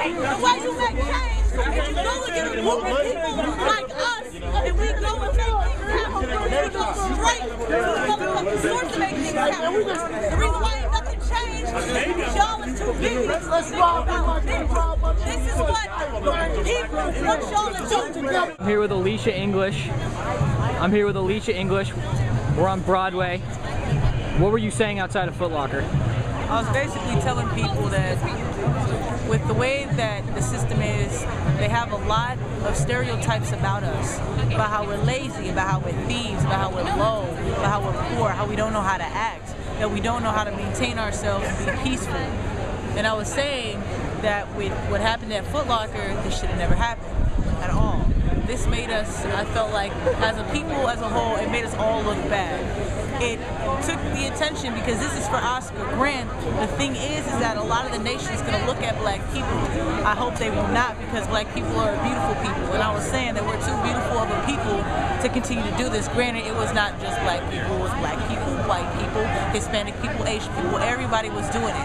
The way you make change is you go and get a group of people like us, and we go and make things happen. We go straight to the motherfucking source to make things happen. The reason why ain't nothing changed is because y'all is too busy thinking about this. This is what people want y'all to do. I'm here with Alicia English. We're on Broadway. What were you saying outside of Foot Locker? I was basically telling people that with the way that the system is, they have a lot of stereotypes about us, about how we're lazy, about how we're thieves, about how we're low, about how we're poor, how we don't know how to act, that we don't know how to maintain ourselves and be peaceful. And I was saying that with what happened at Foot Locker, this should have never happened at all. This made us, I felt like, as a people, as a whole, it made us all look bad. It took the attention because this is for Oscar Grant. The thing is that a lot of the nation is going to look at black people. I hope they will not, because black people are beautiful people. And I was saying that we're too beautiful of a people to continue to do this. Granted, it was not just black people, it was black people, white people, Hispanic people, Asian people. Everybody was doing it.